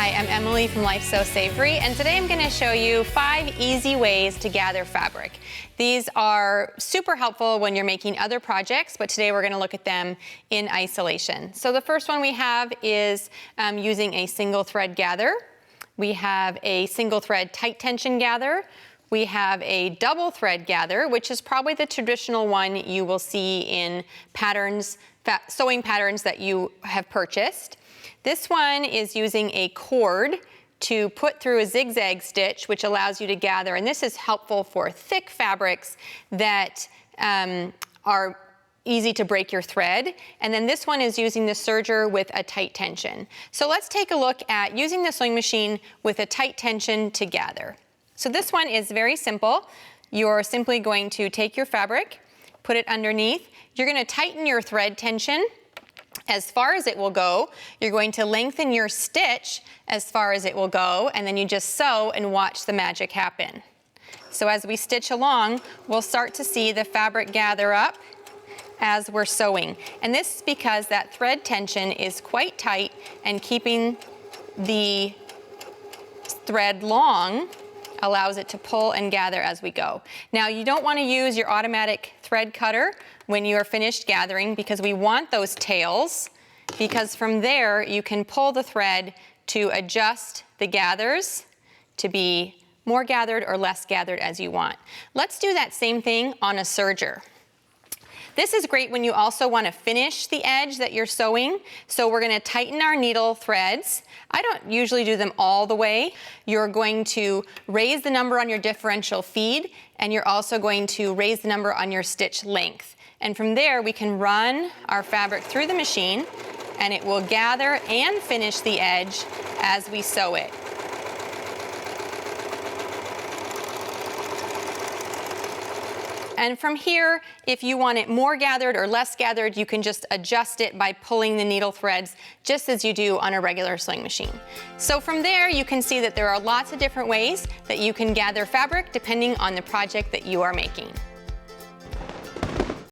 Hi, I'm Emily from Life So Savory, and today I'm going to show you 5 easy ways to gather fabric. These are super helpful when you're making other projects, but today we're going to look at them in isolation. So the first one we have is using a single thread gather. We have a single thread tight tension gather. We have a double thread gather, which is probably the traditional one you will see in patterns, sewing patterns that you have purchased. This one is using a cord to put through a zigzag stitch, which allows you to gather, and this is helpful for thick fabrics that are easy to break your thread. And then this one is using the serger with a tight tension. So let's take a look at using the sewing machine with a tight tension to gather. So this one is very simple. You're simply going to take your fabric, put it underneath. You're going to tighten your thread tension as far as it will go. You're going to lengthen your stitch as far as it will go, and then you just sew and watch the magic happen. So as we stitch along, we'll start to see the fabric gather up as we're sewing. And this is because that thread tension is quite tight and keeping the thread long allows it to pull and gather as we go. Now, you don't want to use your automatic thread cutter when you are finished gathering, because we want those tails, because from there you can pull the thread to adjust the gathers to be more gathered or less gathered as you want. Let's do that same thing on a serger. This is great when you also want to finish the edge that you're sewing. So we're going to tighten our needle threads. I don't usually do them all the way. You're going to raise the number on your differential feed, and you're also going to raise the number on your stitch length. And from there, we can run our fabric through the machine, and it will gather and finish the edge as we sew it. And from here, if you want it more gathered or less gathered, you can just adjust it by pulling the needle threads just as you do on a regular sewing machine. So from there, you can see that there are lots of different ways that you can gather fabric depending on the project that you are making.